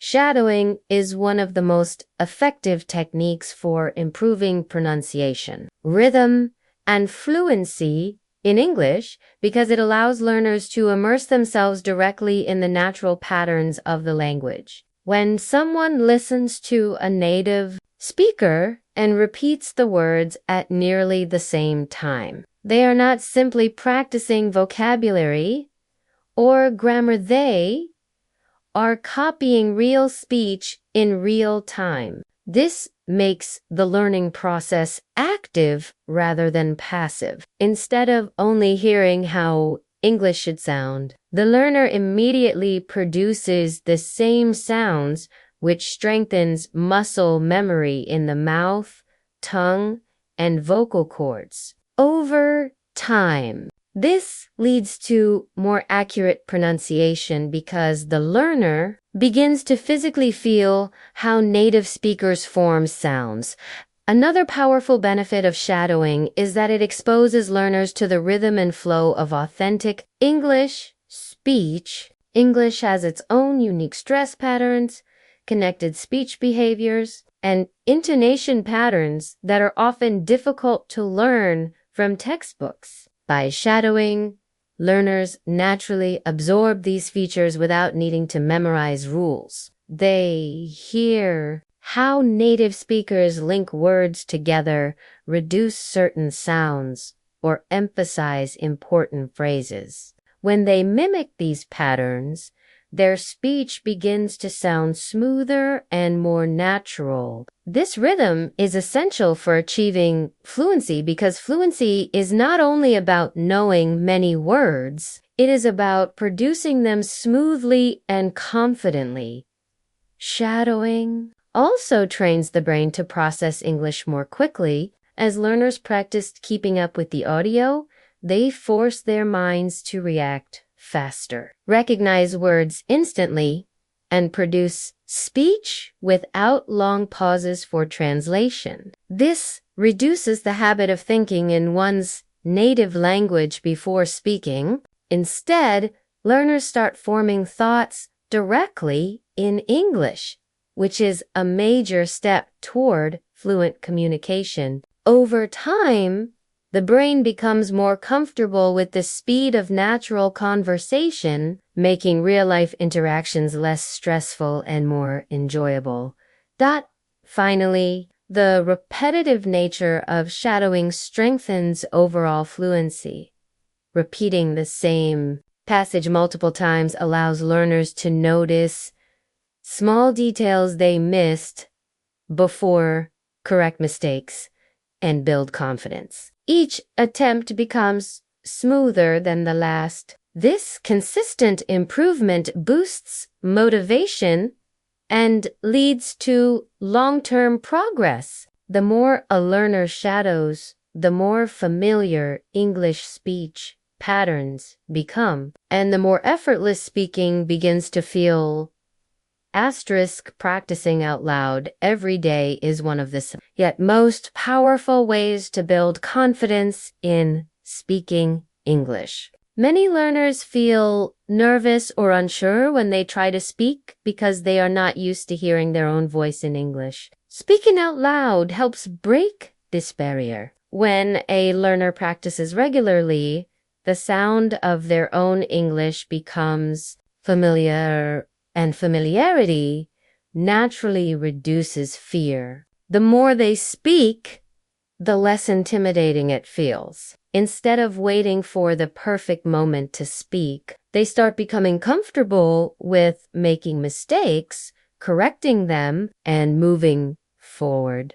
Shadowing is one of the most effective techniques for improving pronunciation, rhythm, and fluency in English because it allows learners to immerse themselves directly in the natural patterns of the language. When someone listens to a native speaker and repeats the words at nearly the same time, they are not simply practicing vocabulary or grammar. They are copying real speech in real time. This makes the learning process active rather than passive. Instead of only hearing how English should sound, the learner immediately produces the same sounds, which strengthens muscle memory in the mouth, tongue, and vocal cords. Over time, this leads to more accurate pronunciation because the learner begins to physically feel how native speakers form sounds. Another powerful benefit of shadowing is that it exposes learners to the rhythm and flow of authentic English speech. English has its own unique stress patterns, connected speech behaviors, and intonation patterns that are often difficult to learn from textbooks. By shadowing, learners naturally absorb these features without needing to memorize rules. They hear how native speakers link words together, reduce certain sounds, or emphasize important phrases. When they mimic these patterns, their speech begins to sound smoother and more natural. This rhythm is essential for achieving fluency because fluency is not only about knowing many words, it is about producing them smoothly and confidently. Shadowing also trains the brain to process English more quickly. As learners practiced keeping up with the audio, they force their minds to react faster, recognize words instantly, and produce speech without long pauses for translation. This reduces the habit of thinking in one's native language before speaking. Instead, learners start forming thoughts directly in English, which is a major step toward fluent communication. Over time, the brain becomes more comfortable with the speed of natural conversation, making real-life interactions less stressful and more enjoyable. Finally, the repetitive nature of shadowing strengthens overall fluency. Repeating the same passage multiple times allows learners to notice small details they missed before, correct mistakes, and build confidence. Each attempt becomes smoother than the last. This consistent improvement boosts motivation and leads to long-term progress. The more a learner shadows, the more familiar English speech patterns become, and the more effortless speaking begins to feel. Practicing out loud every day is one of the yet most powerful ways to build confidence in speaking English. Many learners feel nervous or unsure when they try to speak because they are not used to hearing their own voice in English. Speaking out loud helps break this barrier. When a learner practices regularly, the sound of their own English becomes familiar, and familiarity naturally reduces fear. The more they speak, the less intimidating it feels. Instead of waiting for the perfect moment to speak, they start becoming comfortable with making mistakes, correcting them, and moving forward.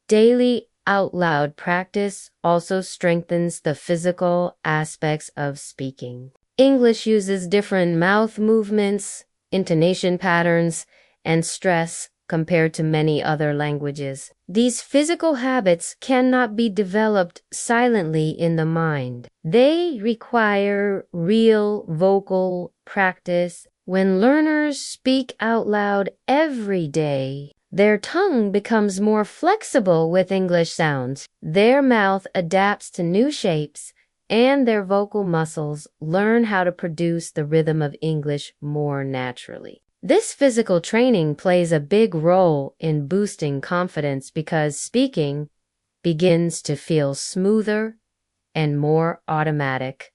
Daily out loud practice also strengthens the physical aspects of speaking. English uses different mouth movements, intonation patterns, and stress compared to many other languages. These physical habits cannot be developed silently in the mind. They require real vocal practice. When learners speak out loud every day, their tongue becomes more flexible with English sounds. Their mouth adapts to new shapes, and their vocal muscles learn how to produce the rhythm of English more naturally. This physical training plays a big role in boosting confidence because speaking begins to feel smoother and more automatic.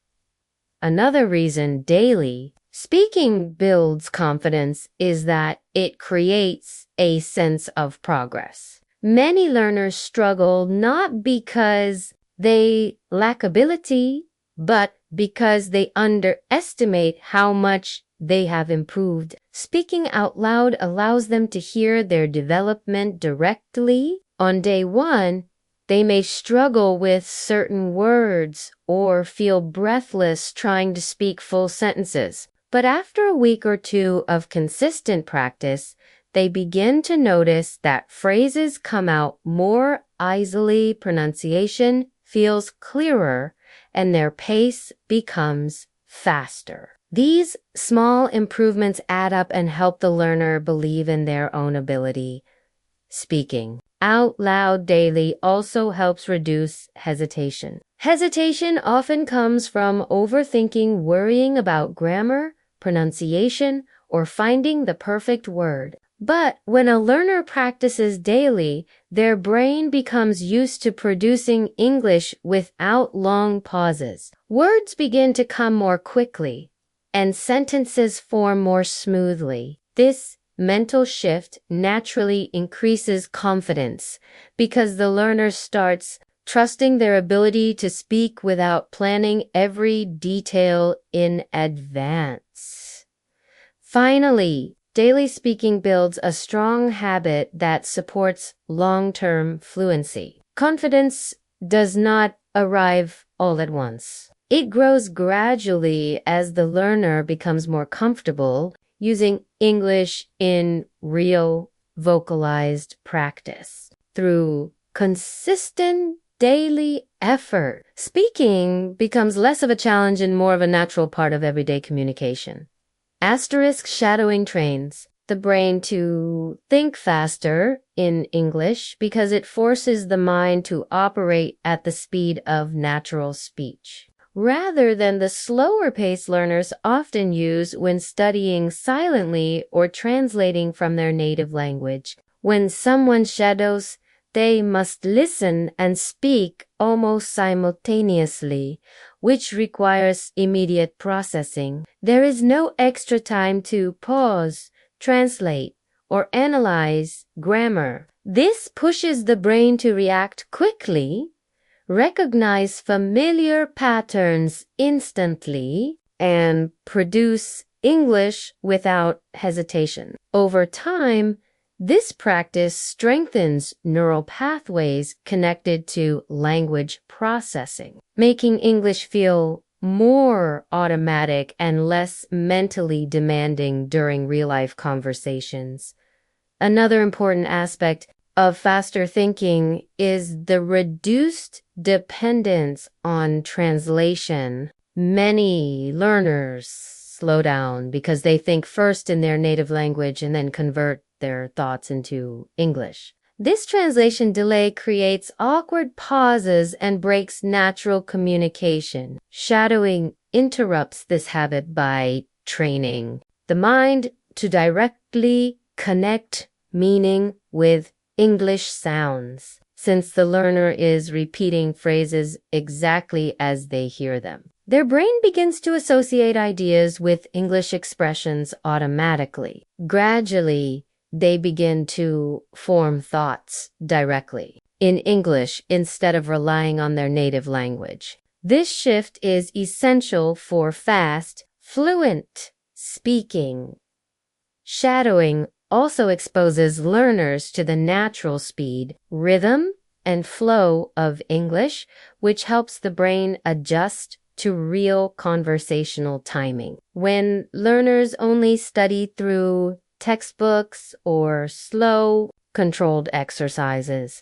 Another reason daily speaking builds confidence is that it creates a sense of progress. Many learners struggle not because they lack ability, but because they underestimate how much they have improved. Speaking out loud allows them to hear their development directly. On day one, they may struggle with certain words or feel breathless trying to speak full sentences. But after a week or two of consistent practice, they begin to notice that phrases come out more easily, pronunciation feels clearer, and their pace becomes faster. These small improvements add up and help the learner believe in their own ability. Speaking out loud daily also helps reduce hesitation. Hesitation often comes from overthinking, worrying about grammar, pronunciation, or finding the perfect word. But when a learner practices daily, their brain becomes used to producing English without long pauses. Words begin to come more quickly, and sentences form more smoothly. This mental shift naturally increases confidence because the learner starts trusting their ability to speak without planning every detail in advance. Finally, daily speaking builds a strong habit that supports long-term fluency. Confidence does not arrive all at once. It grows gradually as the learner becomes more comfortable using English in real vocalized practice. Through consistent daily effort, speaking becomes less of a challenge and more of a natural part of everyday communication. Asterisk shadowing trains the brain to think faster in English because it forces the mind to operate at the speed of natural speech, rather than the slower pace learners often use when studying silently or translating from their native language. When someone shadows, they must listen and speak almost simultaneously, which requires immediate processing. There is no extra time to pause, translate, or analyze grammar. This pushes the brain to react quickly, recognize familiar patterns instantly, and produce English without hesitation. Over time, this practice strengthens neural pathways connected to language processing, making English feel more automatic and less mentally demanding during real-life conversations. Another important aspect of faster thinking is the reduced dependence on translation. Many learners slow down because they think first in their native language and then convert their thoughts into English. This translation delay creates awkward pauses and breaks natural communication. Shadowing interrupts this habit by training the mind to directly connect meaning with English sounds, since the learner is repeating phrases exactly as they hear them. Their brain begins to associate ideas with English expressions automatically. Gradually, they begin to form thoughts directly in English instead of relying on their native language. This shift is essential for fast, fluent speaking. Shadowing also exposes learners to the natural speed, rhythm, and flow of English, which helps the brain adjust to real conversational timing. When learners only study through textbooks or slow, controlled exercises,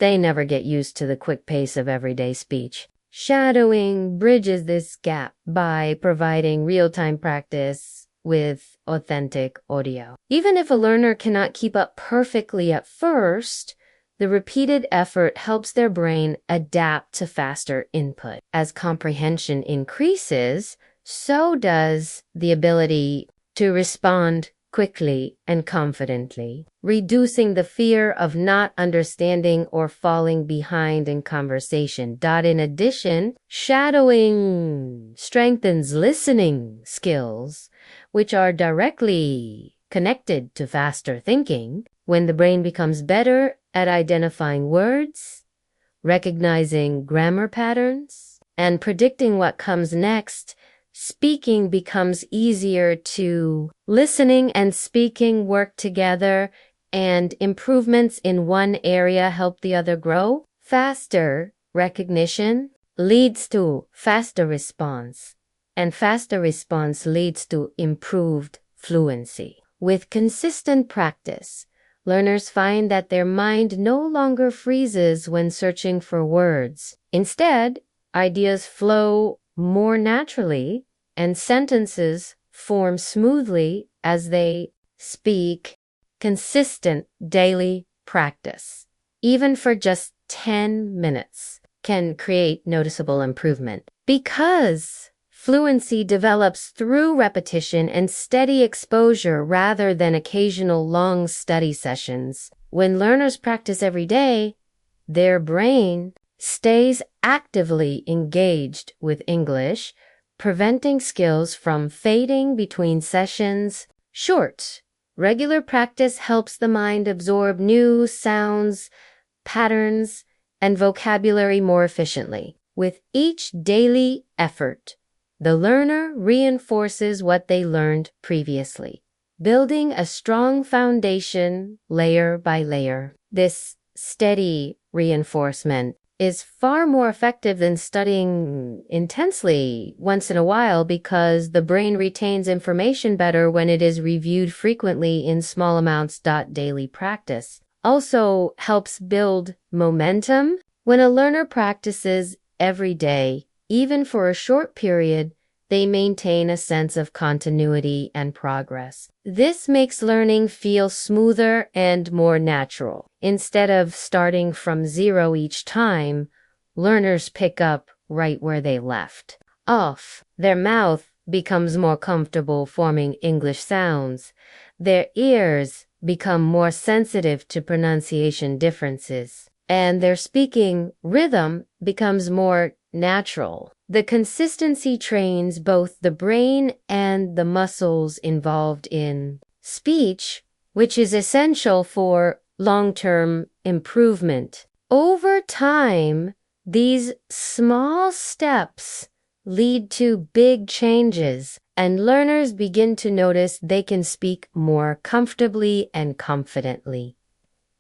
they never get used to the quick pace of everyday speech. Shadowing bridges this gap by providing real-time practice with authentic audio. Even if a learner cannot keep up perfectly at first, the repeated effort helps their brain adapt to faster input. As comprehension increases, so does the ability to respond quickly and confidently, reducing the fear of not understanding or falling behind in conversation. In addition, shadowing strengthens listening skills, which are directly connected to faster thinking. When the brain becomes better at identifying words, recognizing grammar patterns, and predicting what comes next, speaking becomes easier too. Listening and speaking work together, and improvements in one area help the other grow. Faster recognition leads to faster response, and faster response leads to improved fluency. With consistent practice, learners find that their mind no longer freezes when searching for words. Instead, ideas flow more naturally, and sentences form smoothly as they speak. Consistent daily practice, even for just 10 minutes, can create noticeable improvement. Because fluency develops through repetition and steady exposure rather than occasional long study sessions. When learners practice every day, their brain stays actively engaged with English, preventing skills from fading between sessions. Short, regular practice helps the mind absorb new sounds, patterns, and vocabulary more efficiently. With each daily effort, the learner reinforces what they learned previously, building a strong foundation layer by layer. This steady reinforcement is far more effective than studying intensely once in a while, because the brain retains information better when it is reviewed frequently in small amounts. Daily practice also helps build momentum. When a learner practices every day, even for a short period, they maintain a sense of continuity and progress. This makes learning feel smoother and more natural. Instead of starting from zero each time, learners pick up right where they left off. Their mouth becomes more comfortable forming English sounds. Their ears become more sensitive to pronunciation differences, and their speaking rhythm becomes more natural. The consistency trains both the brain and the muscles involved in speech, which is essential for long-term improvement. Over time, these small steps lead to big changes, and learners begin to notice they can speak more comfortably and confidently.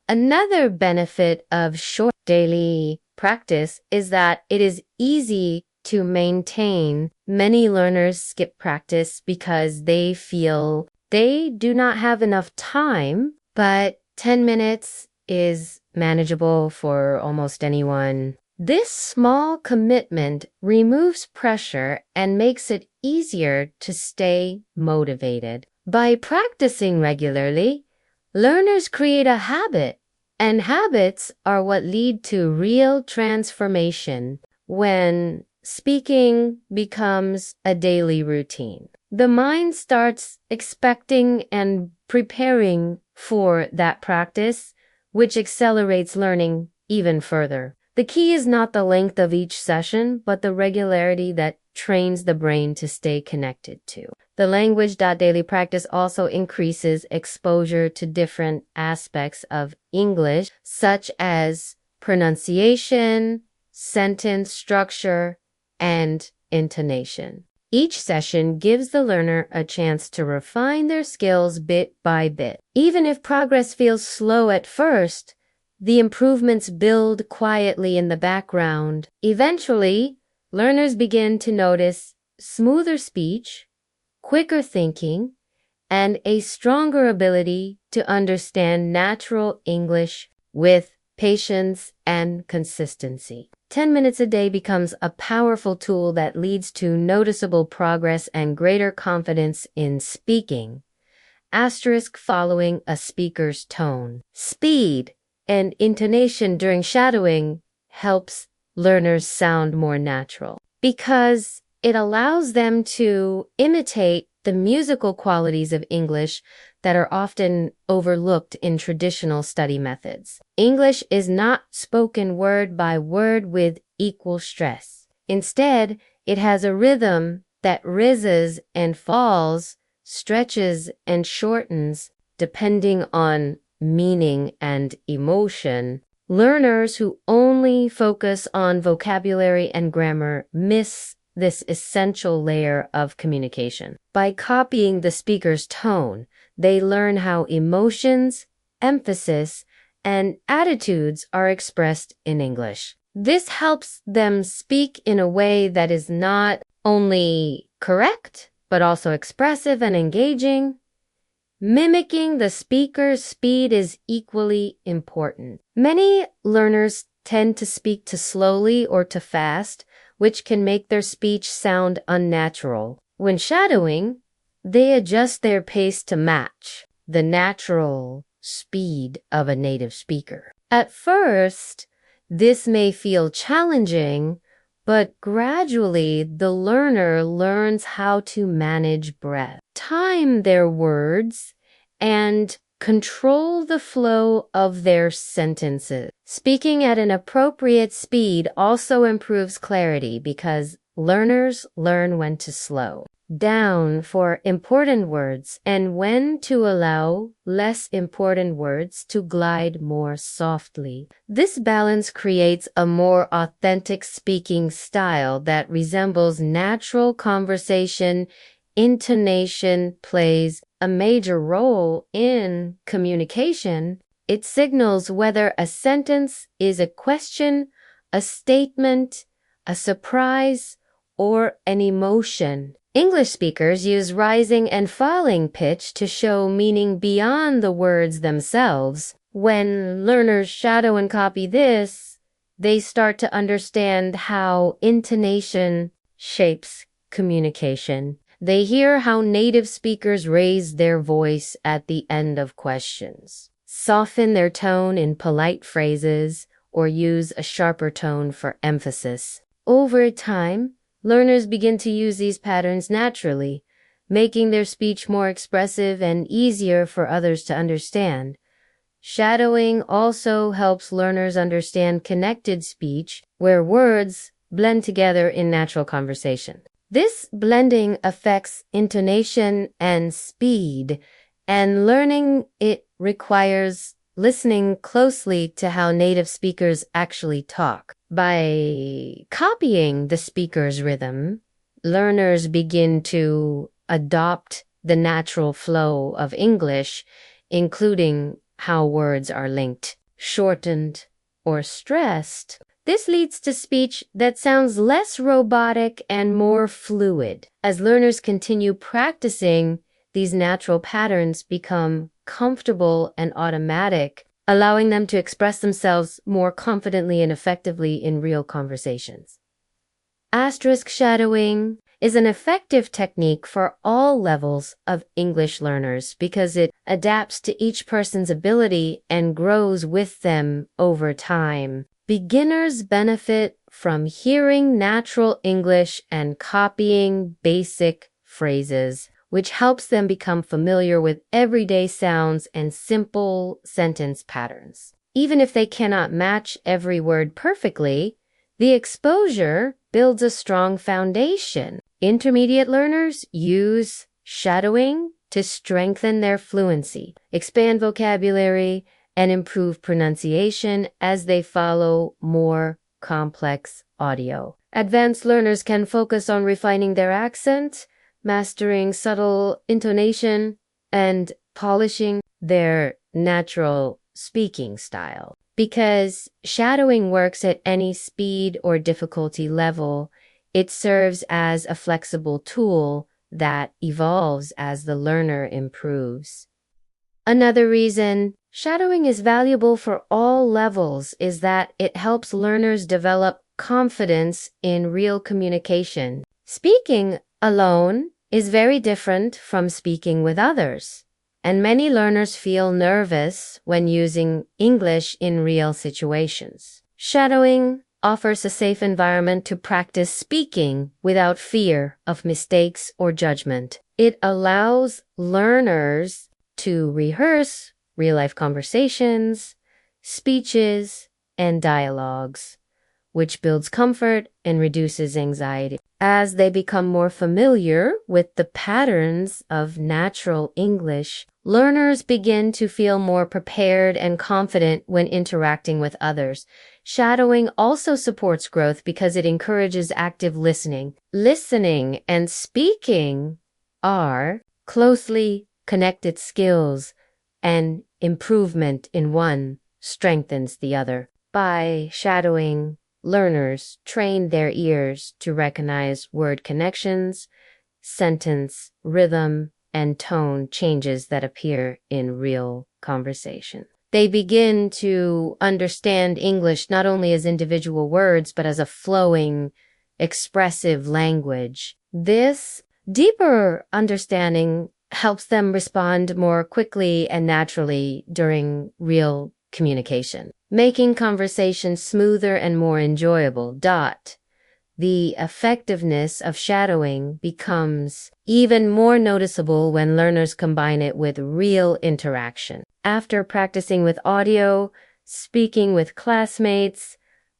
Another benefit of short daily practice is that it is easy to maintain. Many learners skip practice because they feel they do not have enough time, but 10 minutes is manageable for almost anyone. This small commitment removes pressure and makes it easier to stay motivated. By practicing regularly, learners create a habit, and habits are what lead to real transformation. When speaking becomes a daily routine, the mind starts expecting and preparing for that practice, which accelerates learning even further. The key is not the length of each session, but the regularity that trains the brain to stay connected to. The language. Daily practice also increases exposure to different aspects of English, such as pronunciation, sentence structure, and intonation. Each session gives the learner a chance to refine their skills bit by bit. Even if progress feels slow at first, the improvements build quietly in the background. Eventually, learners begin to notice smoother speech, quicker thinking, and a stronger ability to understand natural English with patience and consistency. 10 minutes a day becomes a powerful tool that leads to noticeable progress and greater confidence in speaking. Following a speaker's tone, speed, and intonation during shadowing helps learners sound more natural, because it allows them to imitate the musical qualities of English. that are often overlooked in traditional study methods. English is not spoken word by word with equal stress. Instead, it has a rhythm that rises and falls, stretches and shortens, depending on meaning and emotion. Learners who only focus on vocabulary and grammar miss this essential layer of communication. By copying the speaker's tone, they learn how emotions, emphasis, and attitudes are expressed in English. This helps them speak in a way that is not only correct, but also expressive and engaging. Mimicking the speaker's speed is equally important. Many learners tend to speak too slowly or too fast, which can make their speech sound unnatural. When shadowing, they adjust their pace to match the natural speed of a native speaker. At first, this may feel challenging, but gradually the learner learns how to manage breath, time their words, and control the flow of their sentences. Speaking at an appropriate speed also improves clarity because learners learn when to slow down for important words and when to allow less important words to glide more softly. This balance creates a more authentic speaking style that resembles natural conversation. Intonation plays a major role in communication. It signals whether a sentence is a question, a statement, a surprise, or an emotion. English speakers use rising and falling pitch to show meaning beyond the words themselves. When learners shadow and copy this, they start to understand how intonation shapes communication. They hear how native speakers raise their voice at the end of questions, soften their tone in polite phrases, or use a sharper tone for emphasis. Over time, learners begin to use these patterns naturally, making their speech more expressive and easier for others to understand. Shadowing also helps learners understand connected speech, where words blend together in natural conversation. This blending affects intonation and speed, and learning it requires listening closely to how native speakers actually talk. By copying the speaker's rhythm, learners begin to adopt the natural flow of English, including how words are linked, shortened, or stressed. This leads to speech that sounds less robotic and more fluid. As learners continue practicing, these natural patterns become comfortable and automatic, allowing them to express themselves more confidently and effectively in real conversations. Asterisk shadowing is an effective technique for all levels of English learners because it adapts to each person's ability and grows with them over time. Beginners benefit from hearing natural English and copying basic phrases, which helps them become familiar with everyday sounds and simple sentence patterns. Even if they cannot match every word perfectly, the exposure builds a strong foundation. Intermediate learners use shadowing to strengthen their fluency, expand vocabulary, and improve pronunciation as they follow more complex audio. Advanced learners can focus on refining their accent, mastering subtle intonation, and polishing their natural speaking style. Because shadowing works at any speed or difficulty level, it serves as a flexible tool that evolves as the learner improves. Another reason shadowing is valuable for all levels is that it helps learners develop confidence in real communication. Speaking alone is very different from speaking with others, and many learners feel nervous when using English in real situations. Shadowing offers a safe environment to practice speaking without fear of mistakes or judgment. It allows learners to rehearse real-life conversations, speeches, and dialogues, which builds comfort and reduces anxiety. As they become more familiar with the patterns of natural English, learners begin to feel more prepared and confident when interacting with others. Shadowing also supports growth because it encourages active listening. Listening and speaking are closely connected skills, and improvement in one strengthens the other. By shadowing, learners train their ears to recognize word connections, sentence rhythm, and tone changes that appear in real conversation. They begin to understand English not only as individual words, but as a flowing, expressive language. This deeper understanding helps them respond more quickly and naturally during real communication, making conversation smoother and more enjoyable. The effectiveness of shadowing becomes even more noticeable when learners combine it with real interaction. After practicing with audio, speaking with classmates,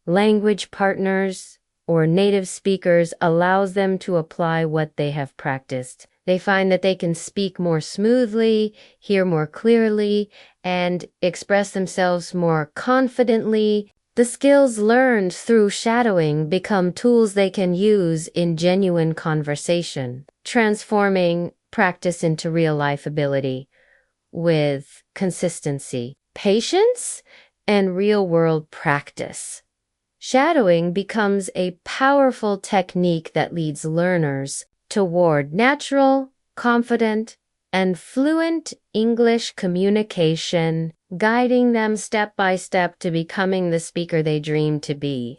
language partners, or native speakers allows them to apply what they have practiced. They find that they can speak more smoothly, hear more clearly, and express themselves more confidently. The skills learned through shadowing become tools they can use in genuine conversation, transforming practice into real-life ability with consistency, patience, and real-world practice. Shadowing becomes a powerful technique that leads learners toward natural, confident, and fluent English communication, guiding them step by step to becoming the speaker they dream to be.